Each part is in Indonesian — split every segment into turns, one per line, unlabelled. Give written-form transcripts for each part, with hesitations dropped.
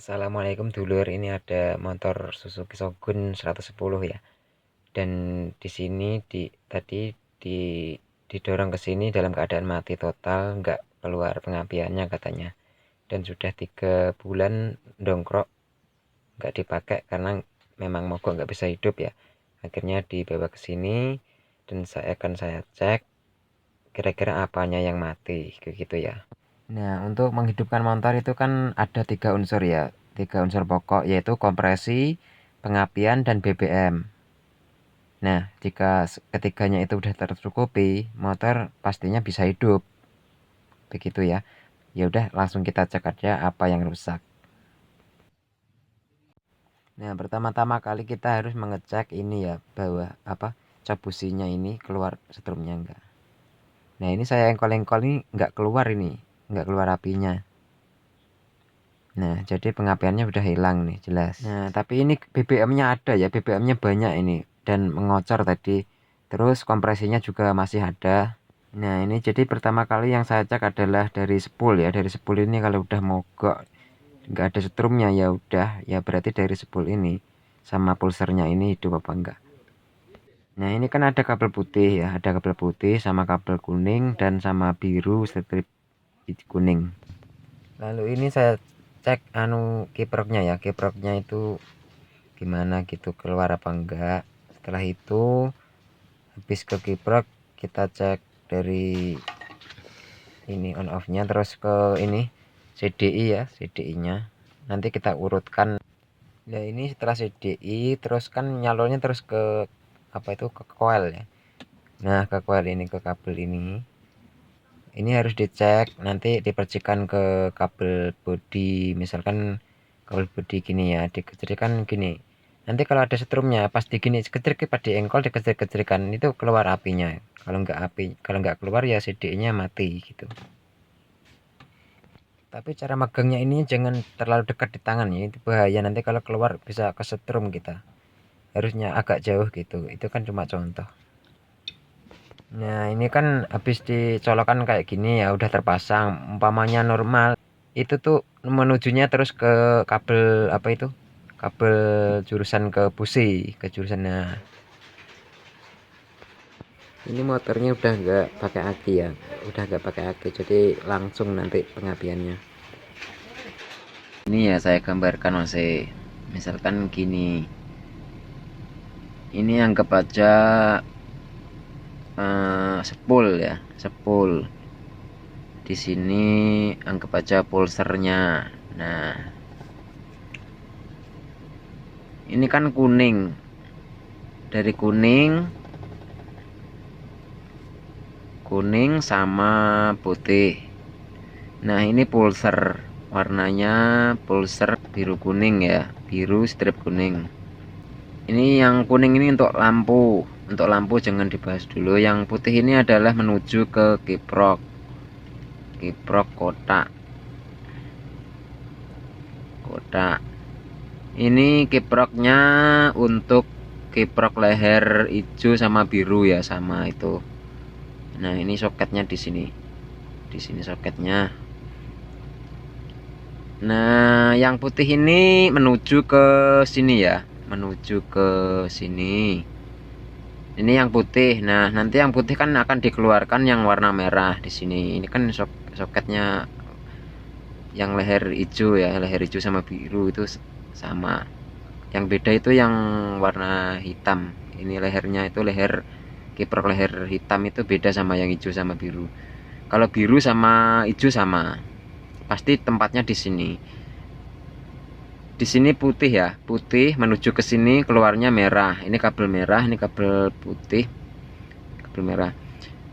Assalamualaikum dulur, ini ada motor Suzuki Shogun 110 ya. Dan di sini tadi di didorong ke sini dalam keadaan mati total, nggak keluar pengapiannya katanya. Dan sudah 3 bulan dongkrok, nggak dipakai karena memang mogok nggak bisa hidup ya. Akhirnya dibawa ke sini dan saya cek kira-kira apanya yang mati, kayak gitu ya. Nah, untuk menghidupkan motor itu kan ada 3 unsur ya, 3 unsur pokok yaitu kompresi, pengapian, dan BBM. Nah, jika ketiganya itu udah tercukupi, motor pastinya bisa hidup. Begitu ya. Ya udah, langsung kita cek aja apa yang rusak. Nah, pertama-tama kali kita harus mengecek ini ya, bawah cap businya ini keluar setrumnya enggak. Nah, ini saya engkol-engkol ini enggak keluar ini, enggak keluar apinya. Nah, jadi pengapiannya udah hilang nih, jelas. Nah, tapi ini BBM-nya ada ya, BBM-nya banyak ini dan mengocor tadi. Terus kompresinya juga masih ada. Nah, ini jadi pertama kali yang saya cek adalah dari spool ya. Dari spool ini kalau udah mogok, nggak ada setrumnya ya udah, ya berarti dari spool ini sama pulsernya ini hidup apa enggak. Nah, ini kan ada kabel putih ya, ada kabel putih sama kabel kuning dan sama biru strip kuning. Lalu ini saya cek kiproknya ya, kiproknya itu gimana gitu, keluar apa enggak. Setelah itu habis ke kiprok kita cek dari ini on off nya, terus ke ini CDI ya, CDI nya nanti kita urutkan. Nah, ini setelah CDI terus kan nyalurnya terus ke ke coil ya. Nah, ke coil ini, ke kabel ini harus dicek, nanti dipercikan ke kabel bodi, misalkan kabel bodi gini ya, dikecilkan gini. Nanti kalau ada setrumnya pas di gini kecil pas di engkol dikecil-kecilkan itu keluar apinya. Kalau nggak keluar ya CDI-nya mati gitu. Tapi cara megangnya ini jangan terlalu dekat di tangan ya, itu bahaya, nanti kalau keluar bisa kesetrum kita. Harusnya agak jauh gitu, itu kan cuma contoh. Nah, ini kan habis dicolokan kayak gini ya, udah terpasang. Umpamanya normal, itu tuh menujunya terus ke kabel kabel jurusan ke busi, ke jurusan. Nah, ini motornya udah nggak pakai aki ya, udah nggak pakai aki, jadi langsung nanti pengapiannya. Ini ya saya gambarkan masih, misalkan gini. Ini anggap aja spool ya, spool. Di sini anggap aja pulsernya. Nah, ini kan kuning. Dari kuning sama putih. Nah, ini pulser. Warnanya pulser biru kuning ya, biru strip kuning. Ini yang kuning ini untuk lampu. Untuk lampu jangan dibahas dulu. Yang putih ini adalah menuju ke kiprok. Kiprok kotak. Ini kiproknya untuk kiprok leher hijau sama biru ya, sama itu. Nah, ini soketnya di sini. Di sini soketnya. Nah, yang putih ini menuju ke sini ya, menuju ke sini. Ini yang putih. Nah, nanti yang putih kan akan dikeluarkan yang warna merah di sini. Ini kan soketnya yang leher hijau ya, leher hijau sama biru itu sama. Yang beda itu yang warna hitam. Ini lehernya itu kiprok leher hitam itu beda sama yang hijau sama biru. Kalau biru sama hijau sama, pasti tempatnya di sini. Di sini putih ya, putih menuju ke sini, keluarnya merah. Ini kabel merah, ini kabel putih, kabel merah.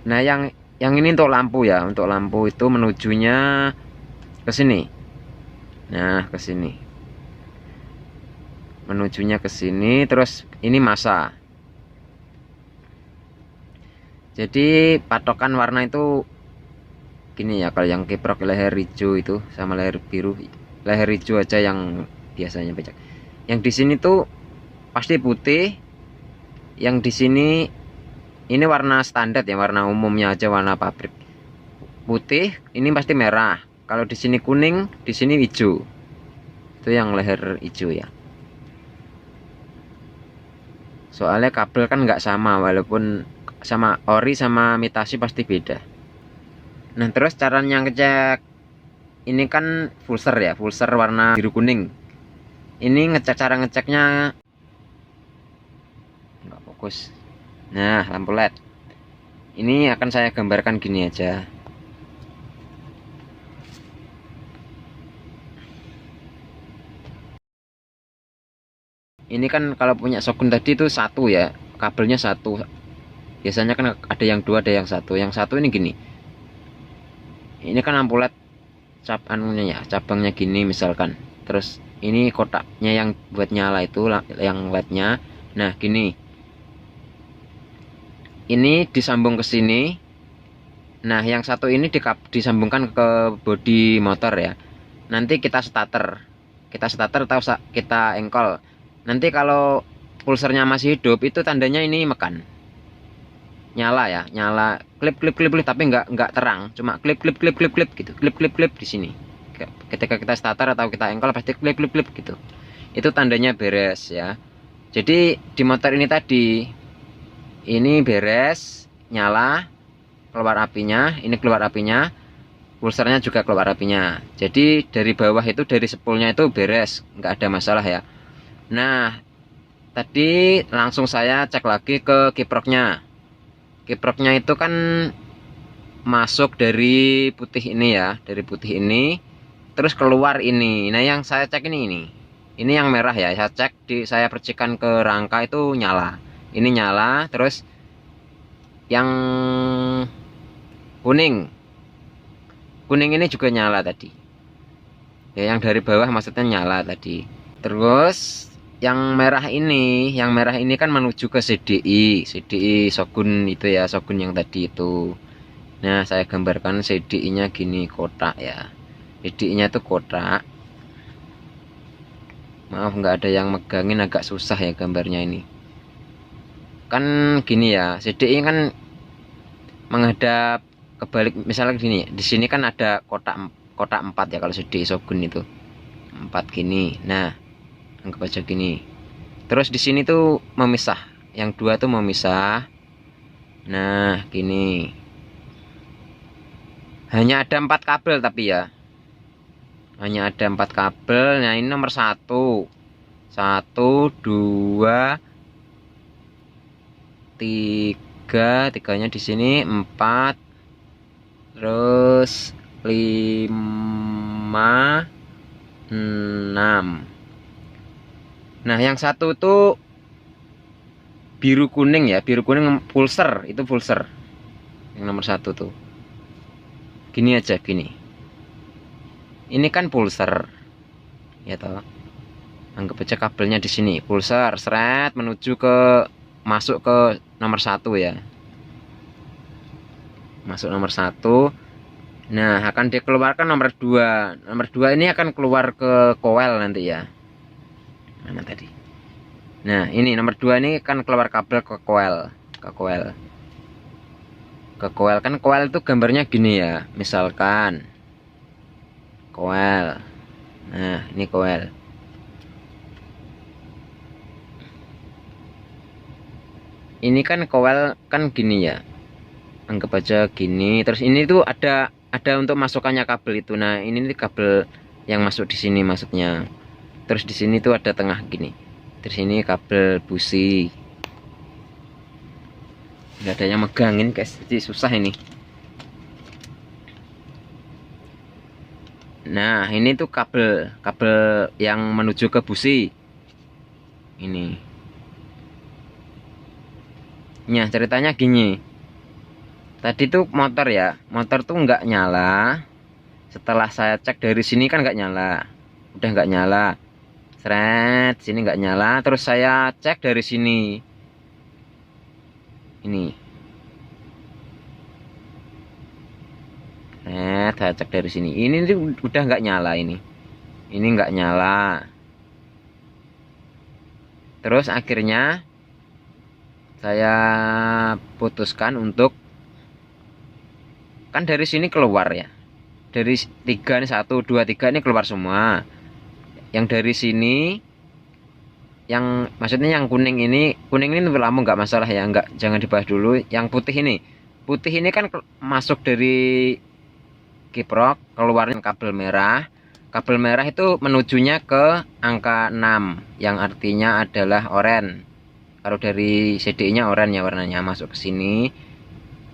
Nah, yang ini untuk lampu ya, untuk lampu itu menujunya ke sini. Nah, ke sini. Menujunya ke sini, terus ini massa. Jadi patokan warna itu gini ya, kalau yang kiprok leher hijau itu sama leher biru, leher hijau aja yang biasanya becak. Yang di sini tuh pasti putih. Yang di sini ini warna standar ya, warna umumnya aja, warna pabrik. Putih, ini pasti merah. Kalau di sini kuning, di sini hijau. itu yang leher hijau ya. Soalnya kabel kan nggak sama, walaupun sama ori sama imitasi pasti beda. Nah terus caranya ngecek ini kan pulser ya, pulser warna biru kuning. Ini cara ngeceknya nggak fokus. Nah lampu LED ini akan saya gambarkan gini aja. Ini kan kalau punya Shogun tadi itu satu ya, kabelnya satu. Biasanya kan ada yang dua, ada yang satu. Yang satu ini gini. Ini kan lampu LED anunya ya, cabangnya gini misalkan. Terus ini kotaknya yang buat nyala itu yang LED-nya. Nah, gini. Ini disambung ke sini. Nah, yang satu ini disambungkan ke bodi motor ya. Nanti kita starter. Kita starter atau kita engkol. Nanti kalau pulsernya masih hidup itu tandanya ini mekan. Nyala ya, nyala klip tapi nggak terang, cuma klip gitu. Klip di sini. Ketika kita starter atau kita engkol pasti klip gitu. Itu tandanya beres ya. Jadi di motor ini tadi ini beres, nyala, keluar apinya, ini keluar apinya. Pulsernya juga keluar apinya. Jadi dari bawah itu dari spoolnya itu beres, nggak ada masalah ya. Nah, tadi langsung saya cek lagi ke kiproknya. Kiproknya itu kan masuk dari putih ini ya, dari putih ini, terus keluar ini. Nah, yang saya cek ini. Ini yang merah ya, saya cek saya percikan ke rangka itu nyala. Ini nyala, terus yang kuning ini juga nyala tadi. Ya, yang dari bawah maksudnya nyala tadi. Terus yang merah ini kan menuju ke CDI Shogun itu ya, Shogun yang tadi itu. Nah, saya gambarkan CDI-nya gini, kotak ya. CDI-nya itu kotak. Maaf nggak ada yang megangin, agak susah ya gambarnya ini. Kan gini ya, CDI kan menghadap kebalik, misalnya gini. Di sini kan ada kotak 4 ya kalau CDI Shogun itu. 4 gini. Nah, anggap aja gini. Terus di sini tuh memisah, yang dua tuh memisah. Nah, gini. Hanya ada 4 kabel tapi ya. Hanya ada 4 kabel. Nah, ini nomor 1. 1, 2, 3. Tiganya di sini 4. Terus 5, 6. Nah, yang satu tuh biru kuning ya, biru kuning pulser, itu pulser. Yang nomor 1 tuh. Gini aja, gini. Ini kan pulser. Ya toh. Anggap aja kabelnya di sini, pulser, seret menuju ke masuk ke nomor 1 ya. Masuk nomor 1. Nah, akan dikeluarkan nomor 2. Nomor 2 ini akan keluar ke coil nanti ya. Mana tadi? Nah, ini nomor 2 ini kan keluar kabel ke coil, kan coil itu gambarnya gini ya, misalkan coil. Nah, ini coil. Ini kan coil kan gini ya, anggap aja gini. Terus ini tuh ada untuk masukannya kabel itu. Nah, ini kabel yang masuk di sini maksudnya. Terus di sini tuh ada tengah gini. Terus ini kabel busi. Nggak ada yang megangin guys, jadi susah ini. Nah, ini tuh kabel yang menuju ke busi. Ini. Nah, ceritanya gini. Tadi tuh motor ya, motor tuh nggak nyala. Setelah saya cek dari sini kan nggak nyala, udah nggak nyala. Seret, sini nggak nyala. Terus saya cek dari sini. Ini. Saya cek dari sini. Ini udah nggak nyala ini. Ini nggak nyala. Terus akhirnya saya putuskan untuk, kan dari sini keluar ya. Dari 3 nih, 1, 2, 3 ini keluar semua. Yang dari sini, yang maksudnya yang kuning ini lambung nggak masalah ya, nggak, jangan dibahas dulu. Yang putih ini kan masuk dari kiprok, keluarnya kabel merah. Kabel merah itu menujunya ke angka 6 yang artinya adalah oranye. Kalau dari CDI-nya oranye ya warnanya, masuk ke sini.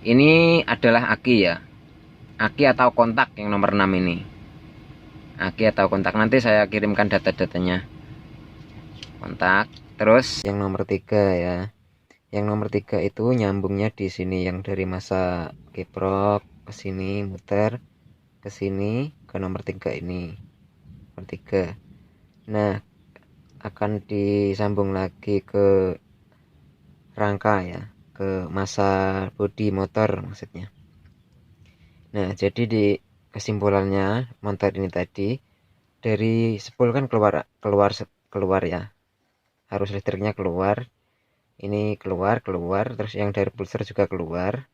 Ini adalah aki ya. Aki atau kontak yang nomor 6 ini. Aki atau kontak, nanti saya kirimkan data-datanya. Kontak. Terus yang nomor 3 ya. Yang nomor 3 itu nyambungnya di sini, yang dari masa kiprok ke sini, muter ke sini ke nomor 3 ini. Nomor 3. Nah, akan disambung lagi ke rangka ya, ke masa bodi motor maksudnya. Nah, jadi di kesimpulannya motor ini tadi, dari spool kan keluar ya, arus listriknya keluar, ini keluar, terus yang dari pulser juga keluar,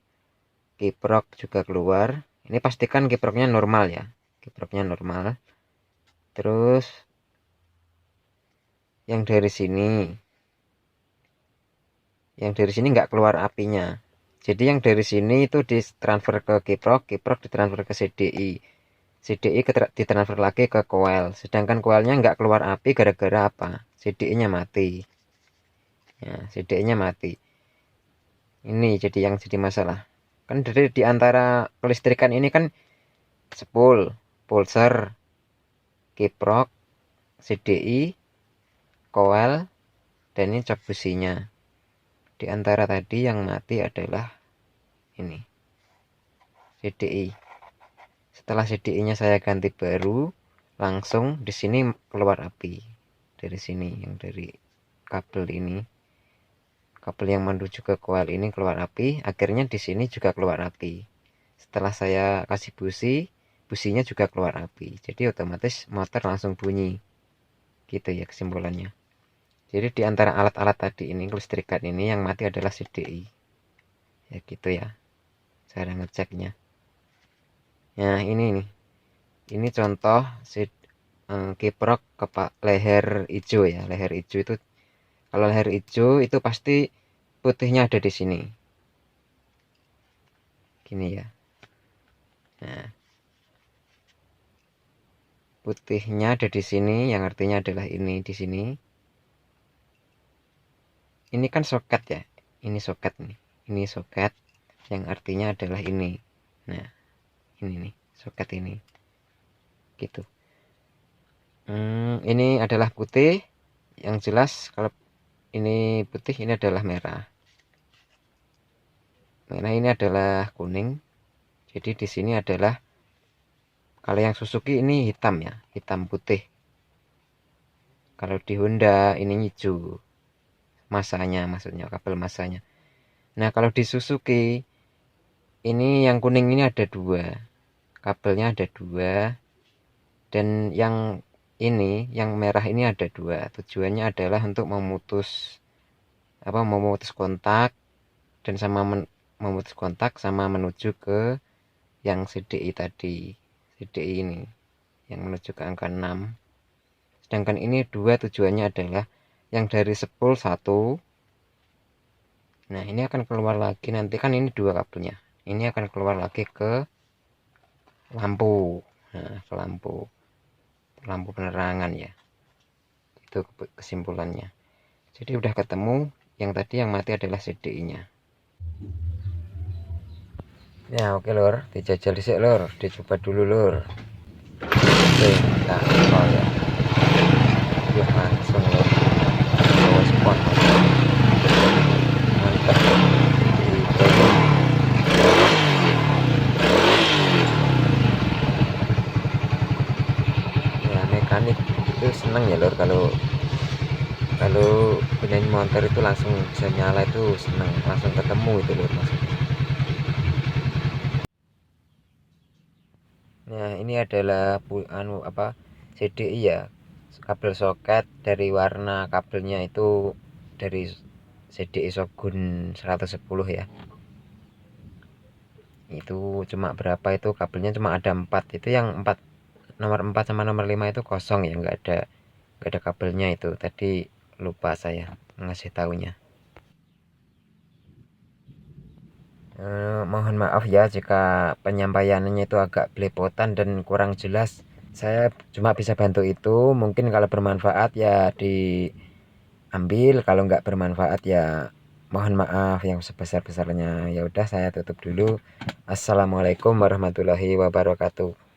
kiprok juga keluar. Ini pastikan kiproknya normal ya, kiproknya normal. Terus yang dari sini nggak keluar apinya. Jadi yang dari sini itu ditransfer ke kiprok ditransfer ke CDI, ditransfer lagi ke coil. Sedangkan coilnya nggak keluar api gara-gara apa? CDI-nya mati. Ya, CDI-nya mati. Ini jadi yang jadi masalah. Kan dari di antara kelistrikan ini kan spool, pulser, kiprok, CDI, coil, dan ini cok businya. Di antara tadi yang mati adalah ini, CDI. Setelah CDI-nya saya ganti baru, langsung di sini keluar api. Dari sini, yang dari kabel ini, kabel yang menuju ke coil ini keluar api. Akhirnya di sini juga keluar api. Setelah saya kasih businya juga keluar api. Jadi otomatis motor langsung bunyi. Gitu ya kesimpulannya. Jadi di antara alat-alat tadi ini, kelistrikan ini, yang mati adalah CDI. Ya gitu ya cara ngeceknya. Nah ini nih, ini contoh kiprok leher hijau ya. Leher hijau itu, kalau leher hijau itu pasti putihnya ada di sini. Gini ya. Nah, putihnya ada di sini, yang artinya adalah ini di sini. Ini kan soket ya. Ini soket nih. Ini soket yang artinya adalah ini. Nah, ini nih, soket ini. Gitu. Ini adalah putih. Yang jelas kalau ini putih, ini adalah merah. Merah ini adalah kuning. Jadi di sini adalah, kalau yang Suzuki ini hitam ya, hitam putih. Kalau di Honda ini hijau. Masanya maksudnya, kabel masanya. Nah, kalau di Suzuki ini yang kuning ini ada 2. Kabelnya ada 2. Dan yang ini, yang merah ini ada 2. Tujuannya adalah untuk memutus kontak, dan sama memutus kontak sama menuju ke yang CDI tadi. CDI ini yang menuju ke angka 6. Sedangkan ini 2 tujuannya adalah yang dari spool 1. Nah, ini akan keluar lagi nanti, kan ini 2 kabelnya. Ini akan keluar lagi ke lampu. Nah, ke lampu penerangan ya. Itu kesimpulannya. Jadi udah ketemu, yang tadi yang mati adalah CDI-nya. Ya oke lor, dijajal disik lor, dicoba dulu lor. Oke, tak apa ya. Yuk langsung lor. Bawa spot. Mantap. Ya mekanik itu seneng ya lor, kalau gunain motor itu langsung bisa nyala, itu seneng, langsung ketemu itu lor maksudnya. Nah ini adalah CDI ya, kabel soket. Dari warna kabelnya itu dari CDI Shogun 110 ya. Itu cuma berapa, itu kabelnya cuma ada 4. Itu yang 4, nomor 4 sama nomor 5 itu kosong ya, nggak ada nggak ada kabelnya itu tadi, lupa saya ngasih taunya. Mohon maaf ya jika penyampaiannya itu agak belepotan dan kurang jelas. Saya cuma bisa bantu itu, mungkin kalau bermanfaat ya diambil, kalau nggak bermanfaat ya mohon maaf yang sebesar-besarnya. Ya udah saya tutup dulu. Assalamualaikum warahmatullahi wabarakatuh.